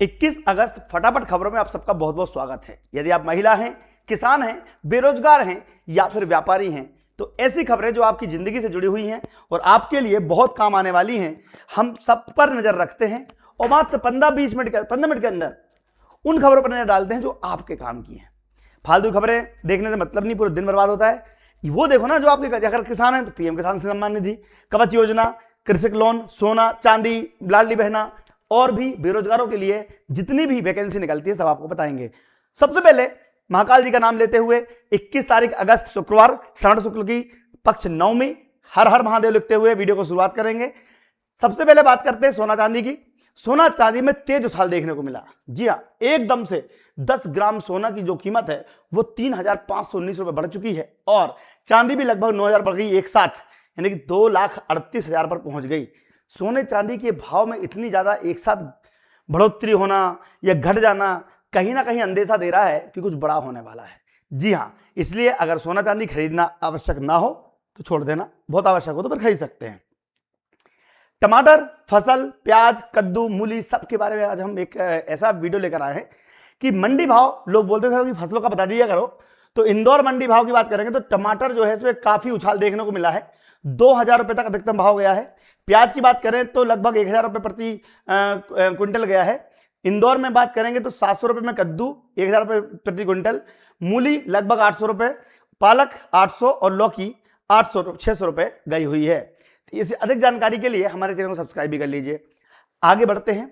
21 अगस्त फटाफट खबरों में आप सबका बहुत बहुत स्वागत है। यदि आप महिला हैं, किसान हैं, बेरोजगार हैं या फिर व्यापारी हैं तो ऐसी खबरें जो आपकी जिंदगी से जुड़ी हुई हैं और आपके लिए बहुत काम आने वाली हैं, हम सब पर नजर रखते हैं और मात्र 15 मिनट के अंदर उन खबरों पर नजर डालते हैं जो आपके काम की हैं। फालतू खबरें देखने से मतलब नहीं, पूरे दिन बर्बाद होता है। वो देखो ना, जो आपके अगर किसान हैं तो पीएम किसान सम्मान निधि, कवच योजना, कृषि लोन, सोना चांदी, लाडली बहना और भी बेरोजगारों के लिए जितनी भी वैकेंसी निकलती है सब आपको बताएंगे। सबसे पहले महाकाल जी का नाम लेते हुए 21 तारीख अगस्त शुक्रवार श्रावण शुक्ल की पक्ष नवमी, हर हर महादेव लिखते हुए वीडियो को शुरुआत करेंगे। सबसे पहले बात करते हैं सोना चांदी की। सोना चांदी में तेज उछाल देखने को मिला। जी हाँ, एकदम से 10 ग्राम सोना की जो कीमत है वो 3,519 रुपए बढ़ चुकी है और चांदी भी लगभग 9,000 बढ़ गई एक साथ, यानी कि 2,38,000 पर पहुंच गई। सोने चांदी के भाव में इतनी ज्यादा एक साथ बढ़ोतरी होना या घट जाना कहीं ना कहीं अंदेशा दे रहा है कि कुछ बड़ा होने वाला है। जी हाँ, इसलिए अगर सोना चांदी खरीदना आवश्यक ना हो तो छोड़ देना, बहुत आवश्यक हो तो फिर खरीद सकते हैं। टमाटर, फसल, प्याज, कद्दू, मूली सब के बारे में आज हम एक ऐसा वीडियो लेकर आए हैं कि मंडी भाव, लोग बोलते थे कि फसलों का बता दिया करो, तो इंदौर मंडी भाव की बात करेंगे तो टमाटर जो है इसमें काफी उछाल देखने को मिला है। 2,000 रुपए तक अधिकतम भाव गया है। प्याज की बात करें तो लगभग 1,000 रुपए प्रति क्विंटल गया है। इंदौर में बात करेंगे तो 700 रुपए में कद्दू, 1,000 रुपए प्रति क्विंटल, मूली लगभग 800 रुपए, पालक 800 और लौकी 600 रुपए गई हुई है। तो इससे अधिक जानकारी के लिए हमारे चैनल को सब्सक्राइब भी कर लीजिए। आगे बढ़ते हैं।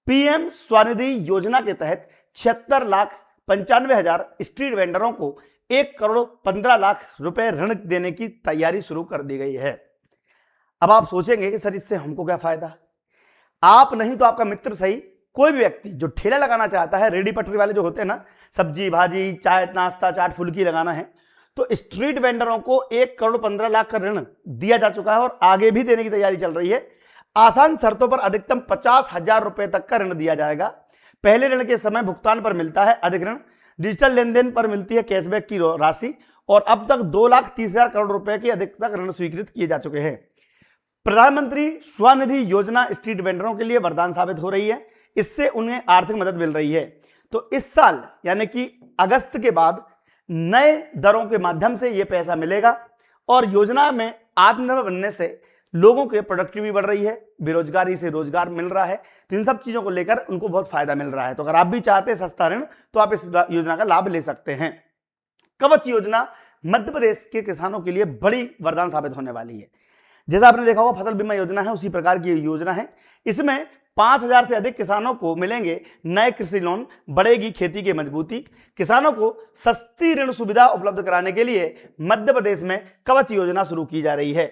पीएम स्वनिधि योजना के तहत 76,95,000 स्ट्रीट वेंडरों को 1,15,00,000 रुपए ऋण देने की तैयारी शुरू कर दी गई है। अब आप सोचेंगे कि सर इससे हमको क्या फायदा। आप नहीं तो आपका मित्र सही, कोई भी व्यक्ति जो ठेला लगाना चाहता है, रेडी पटरी वाले जो होते हैं ना, सब्जी भाजी, चाय नाश्ता, चाट फुल्की लगाना है, तो स्ट्रीट वेंडरों को 1,15,00,000 का ऋण दिया जा चुका है और आगे भी देने की तैयारी चल रही है। आसान शर्तों पर अधिकतम 50,000 रुपए तक का ऋण दिया जाएगा। पहले ऋण के समय भुगतान पर मिलता है अधिक ऋण, डिजिटल लेन देन पर मिलती है कैशबैक की राशि और अब तक 2,30,000 करोड़ रुपए के अधिक तक ऋण स्वीकृत किए जा चुके हैं। प्रधानमंत्री स्वनिधि योजना स्ट्रीट वेंडरों के लिए वरदान साबित हो रही है। इससे उन्हें आर्थिक मदद मिल रही है। तो इस साल यानी कि अगस्त के बाद नए दरों के माध्यम से यह पैसा मिलेगा और योजना में आत्मनिर्भर बनने से लोगों के प्रोडक्टिविटी बढ़ रही है, बेरोजगारी से रोजगार मिल रहा है। तो इन सब चीजों को लेकर उनको बहुत फायदा मिल रहा है। तो अगर आप भी चाहते हैं सस्ता ऋण तो आप इस योजना का लाभ ले सकते हैं। कवच योजना मध्य प्रदेश के किसानों के लिए बड़ी वरदान साबित होने वाली है। जैसा आपने देखा होगा फसल बीमा योजना है, उसी प्रकार की योजना है। इसमें 5,000 से अधिक किसानों को मिलेंगे नए कृषि लोन, बढ़ेगी खेती की मजबूती। किसानों को सस्ती ऋण सुविधा उपलब्ध कराने के लिए मध्य प्रदेश में कवच योजना शुरू की जा रही है।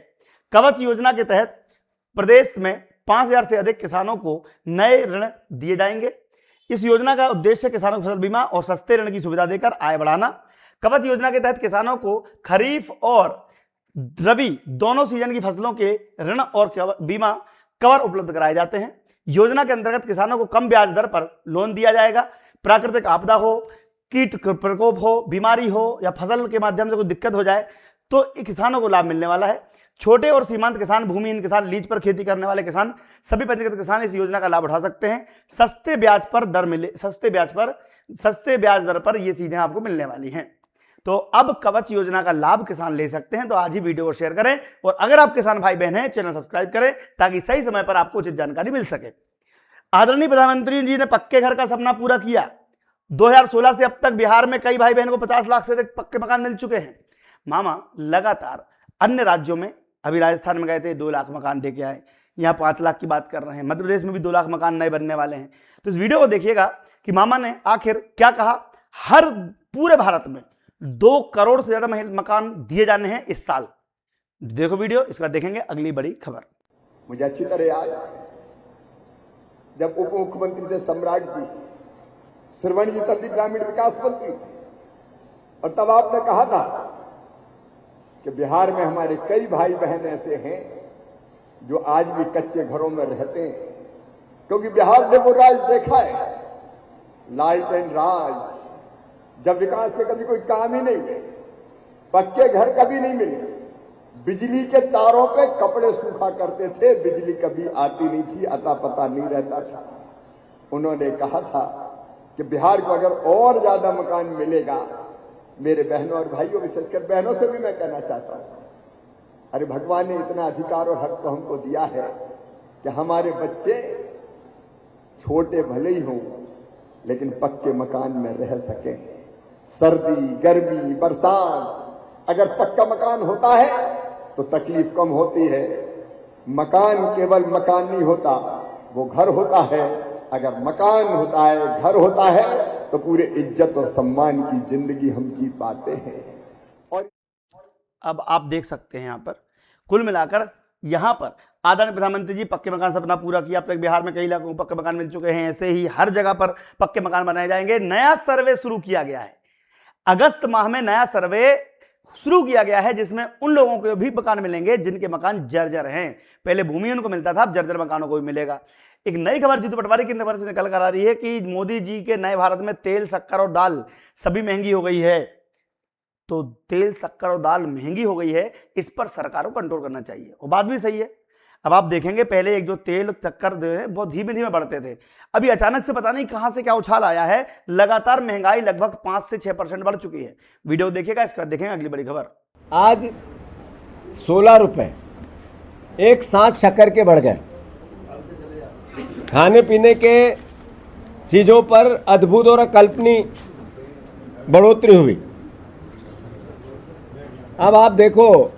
कवच योजना के तहत प्रदेश में 5,000 से अधिक किसानों को नए ऋण दिए जाएंगे। इस योजना का उद्देश्य किसानों को फसल बीमा और सस्ते ऋण की सुविधा देकर आय बढ़ाना। कवच योजना के तहत किसानों को खरीफ और रबी दोनों सीजन की फसलों के ऋण और बीमा कवर उपलब्ध कराए जाते हैं। योजना के अंतर्गत किसानों को कम ब्याज दर पर लोन दिया जाएगा। प्राकृतिक आपदा हो, कीट प्रकोप हो, बीमारी हो या फसल के माध्यम से कोई दिक्कत हो जाए तो किसानों को लाभ मिलने वाला है। छोटे और सीमांत किसान, भूमिहीन किसान, लीज पर खेती करने वाले किसान, सभी पंजीकृत किसान इस योजना का लाभ उठा सकते हैं। सस्ते ब्याज दर पर ये चीजें आपको मिलने वाली हैं। तो अब कवच योजना का लाभ किसान ले सकते हैं। तो आज ही वीडियो को शेयर करें और अगर आप किसान भाई बहन हैं चैनल सब्सक्राइब करें ताकि सही समय पर आपको उचित जानकारी मिल सके। आदरणीय प्रधानमंत्री जी ने पक्के घर का सपना पूरा किया। 2016 से अब तक बिहार में कई भाई बहन को 50 लाख से अधिक पक्के मकान मिल चुके हैं। मामा लगातार अन्य राज्यों में, अभी राजस्थान में गए थे 2 लाख मकान दे के आए, यहाँ 5 लाख की बात कर रहे हैं। मध्य प्रदेश में भी 2 लाख मकान नए बनने वाले हैं। तो इस वीडियो को देखिएगा कि मामा ने आखिर क्या कहा। हर पूरे भारत में 2 करोड़ से ज्यादा मकान दिए जाने हैं इस साल। देखो वीडियो, इसके बाद देखेंगे अगली बड़ी खबर। मुझे अच्छी तरह याद, जब उप मुख्यमंत्री थे सम्राट जी, श्रवण जी तब भी ग्रामीण विकास मंत्री थे और तब आपने कहा था कि बिहार में हमारे कई भाई बहन ऐसे हैं जो आज भी कच्चे घरों में रहते हैं, क्योंकि बिहार ने वो राज देखा है, लालटेन राज, जब विकास में कभी कोई काम ही नहीं, पक्के घर कभी नहीं मिले, बिजली के तारों पे कपड़े सूखा करते थे, बिजली कभी आती नहीं थी, अता पता नहीं रहता था। उन्होंने कहा था कि बिहार को अगर और ज्यादा मकान मिलेगा, मेरे बहनों और भाइयों, विशेषकर बहनों से भी मैं कहना चाहता हूं, अरे भगवान ने इतना अधिकार और हक तो हमको दिया है कि हमारे बच्चे छोटे भले ही हों लेकिन पक्के मकान में रह सकें। सर्दी, गर्मी, बरसात, अगर पक्का मकान होता है तो तकलीफ कम होती है। मकान केवल मकान नहीं होता, वो घर होता है। अगर मकान होता है, घर होता है, तो पूरे इज्जत और सम्मान की जिंदगी हम जी पाते हैं। और अब आप देख सकते हैं यहाँ पर कुल मिलाकर यहाँ पर आदरणीय प्रधानमंत्री जी पक्के मकान सपना पूरा किया। अब तक बिहार में कई लाखों को पक्के मकान मिल चुके हैं। ऐसे ही हर जगह पर पक्के मकान बनाए जाएंगे। नया सर्वे शुरू किया गया है, अगस्त माह में नया सर्वे शुरू किया गया है, जिसमें उन लोगों को भी मकान मिलेंगे जिनके मकान जर्जर हैं। पहले भूमि उनको मिलता था, अब जर्जर मकानों को भी मिलेगा। एक नई खबर जीतू पटवारी की खबर से निकल कर आ रही है कि मोदी जी के नए भारत में तेल, शक्कर और दाल सभी महंगी हो गई है। तो तेल, शक्कर और दाल महंगी हो गई है, इस पर सरकार को कंट्रोल करना चाहिए। और बात भी सही है। अब आप देखेंगे पहले एक जो तेल, शक्कर बहुत धीमे धीमे बढ़ते थे, अभी अचानक से पता नहीं कहां से क्या उछाल आया है। लगातार महंगाई लगभग 5 से 6% बढ़ चुकी है। वीडियो देखिएगा, इसके बाद देखेंगे अगली बड़ी खबर। आज 16 रुपए एक सांस शक्कर के बढ़ गए। खाने पीने के चीज़ों पर अद्भुत और अकल्पनीय बढ़ोतरी हुई। अब आप देखो,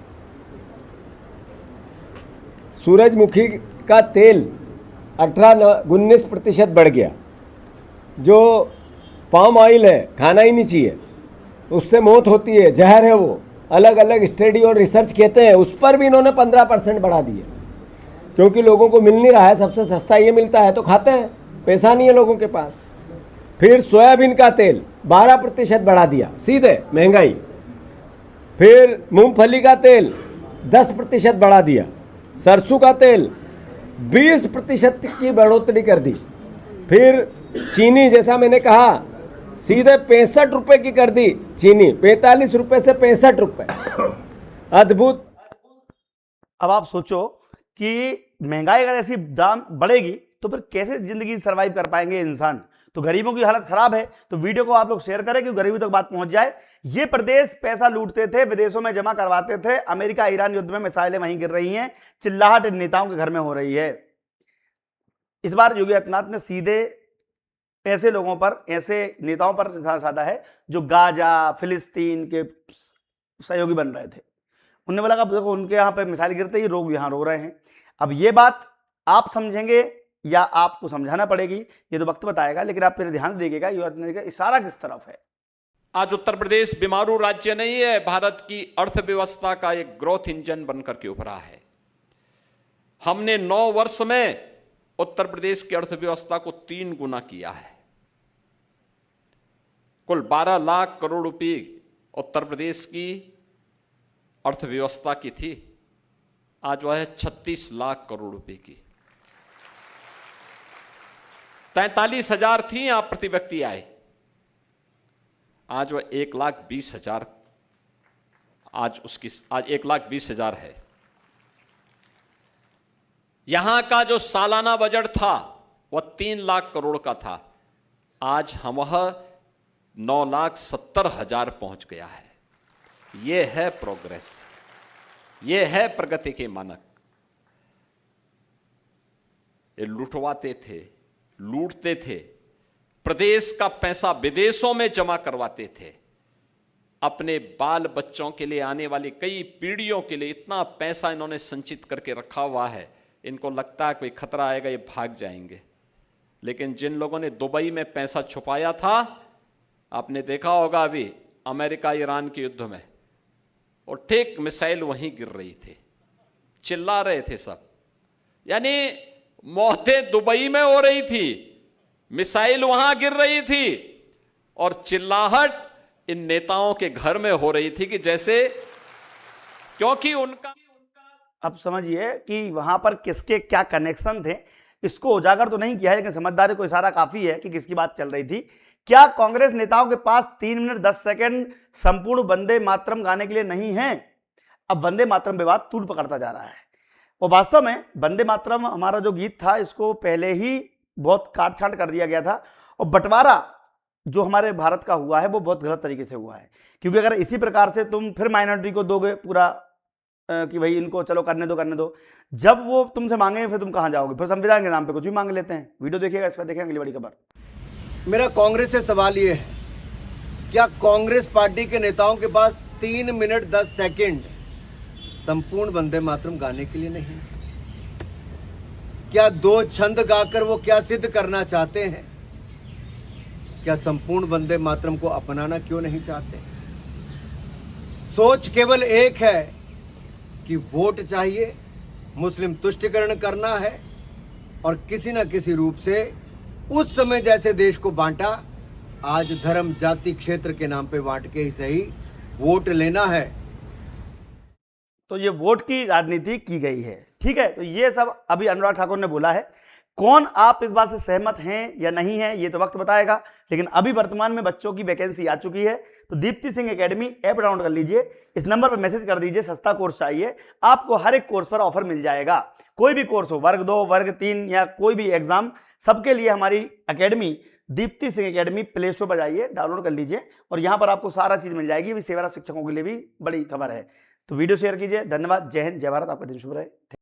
सूरजमुखी का तेल 18-19% बढ़ गया। जो पाम ऑयल है, खाना ही नहीं चाहिए, उससे मौत होती है, जहर है वो। अलग अलग स्टडी और रिसर्च कहते हैं, उस पर भी इन्होंने 15% बढ़ा दिए, क्योंकि लोगों को मिल नहीं रहा है। सबसे सस्ता ये मिलता है तो खाते हैं, पैसा नहीं है लोगों के पास। फिर सोयाबीन का तेल 12% बढ़ा दिया, सीधे महंगाई। फिर मूंगफली का तेल 10% बढ़ा दिया। सरसों का तेल 20% की बढ़ोतरी कर दी। फिर चीनी, जैसा मैंने कहा, सीधे 65 रुपए की कर दी चीनी, 45 रुपए से 65 रुपए। अद्भुत। अब आप सोचो कि महंगाई अगर ऐसी दाम बढ़ेगी तो फिर कैसे जिंदगी सरवाइव कर पाएंगे इंसान। तो गरीबों की हालत खराब है। तो वीडियो को आप लोग शेयर करें कि गरीबों तक बात पहुंच जाए। ये प्रदेश पैसा लूटते थे, विदेशों में जमा करवाते थे। अमेरिका ईरान युद्ध में मिसाइलें वहीं गिर रही हैं, चिल्लाहट इन नेताओं के घर में हो रही है। इस बार योगी आदित्यनाथ ने सीधे ऐसे लोगों पर, ऐसे नेताओं पर साधा है जो गाजा, फिलिस्तीन के सहयोगी बन रहे थे। उन्होंने बोला कि देखो, उनके यहाँ पे मिसाइल गिरते ही लोग यहाँ रो रहे हैं। अब ये बात आप समझेंगे या आपको समझाना पड़ेगी, ये तो वक्त बताएगा। लेकिन आप फिर ध्यान से देखिएगा योगी आदित्यनाथ का इशारा किस तरफ है। आज उत्तर प्रदेश बीमारू राज्य नहीं है, भारत की अर्थव्यवस्था का एक ग्रोथ इंजन बनकर के उभरा है। हमने 9 वर्ष में उत्तर प्रदेश की अर्थव्यवस्था को 3 गुना किया है। कुल 12 लाख करोड़ रुपए उत्तर प्रदेश की अर्थव्यवस्था की थी, आज वह है 36 लाख करोड़ रुपए की। 43,000 थी यहां प्रति व्यक्ति आय, आज वह 1,20,000, आज 1,20,000 है। यहां का जो सालाना बजट था वह 3 लाख करोड़ का था, आज हम वह 9,70,000 पहुंच गया है। यह है प्रोग्रेस, यह है प्रगति के मानक। ये लुटवाते थे, लूटते थे, प्रदेश का पैसा विदेशों में जमा करवाते थे। अपने बाल बच्चों के लिए, आने वाली कई पीढ़ियों के लिए इतना पैसा इन्होंने संचित करके रखा हुआ है, इनको लगता है कोई खतरा आएगा ये भाग जाएंगे। लेकिन जिन लोगों ने दुबई में पैसा छुपाया था, आपने देखा होगा अभी अमेरिका ईरान के युद्ध में, और ठीक मिसाइल वहीं गिर रही थी, चिल्ला रहे थे सब। यानी मौतें दुबई में हो रही थी, मिसाइल वहां गिर रही थी, और चिल्लाहट इन नेताओं के घर में हो रही थी कि जैसे, क्योंकि उनका। अब समझिए कि वहां पर किसके क्या कनेक्शन थे। इसको उजागर तो नहीं किया है, लेकिन समझदारी को इशारा काफी है कि किसकी बात चल रही थी। क्या कांग्रेस नेताओं के पास 3 मिनट 10 सेकंड संपूर्ण वंदे मातरम गाने के लिए नहीं है? अब वंदे मातरम विवाद तूल पकड़ता जा रहा है। और वास्तव में वंदे मातरम हमारा जो गीत था, इसको पहले ही बहुत काट छांट कर दिया गया था और बंटवारा जो हमारे भारत का हुआ है वो बहुत गलत तरीके से हुआ है। क्योंकि अगर इसी प्रकार से तुम फिर माइनॉरिटी को दोगे पूरा कि भाई इनको चलो करने दो, जब वो तुमसे मांगेंगे फिर तुम कहां जाओगे? फिर संविधान के नाम पे कुछ भी मांग लेते हैं। वीडियो देखिएगा, इसका देखेंगे अगली बड़ी खबर। मेरा कांग्रेस से सवाल ये है, क्या कांग्रेस पार्टी के नेताओं के पास 3 मिनट 10 सेकंड संपूर्ण वंदे मातरम गाने के लिए नहीं? क्या 2 छंद गाकर वो क्या सिद्ध करना चाहते हैं? क्या संपूर्ण वंदे मातरम को अपनाना क्यों नहीं चाहते? सोच केवल एक है कि वोट चाहिए, मुस्लिम तुष्टिकरण करना है और किसी न किसी रूप से उस समय जैसे देश को बांटा, आज धर्म जाति क्षेत्र के नाम पे बांट के ही सही वोट लेना है। तो ये वोट की राजनीति की गई है, ठीक है। तो ये सब अभी अनुराग ठाकुर ने बोला है। कौन आप इस बात से सहमत हैं या नहीं है ये तो वक्त बताएगा, लेकिन अभी वर्तमान में बच्चों की वैकेंसी आ चुकी है। तो Deepti Singh academy app download कर लीजिए, इस नंबर पर मैसेज कर दीजिए सस्ता कोर्स चाहिए, आपको हर एक कोर्स पर ऑफर मिल जाएगा। कोई भी कोर्स हो, वर्ग 2 वर्ग 3 या कोई भी एग्जाम, सबके लिए हमारी academy Deepti Singh academy play store पर जाइए, डाउनलोड कर लीजिए और यहाँ पर आपको सारा चीज मिल जाएगी। भी सेवारत शिक्षकों के लिए भी बड़ी खबर है। तो वीडियो शेयर कीजिए। धन्यवाद। जय हिंद, जय भारत। आपका दिन शुभ रहे।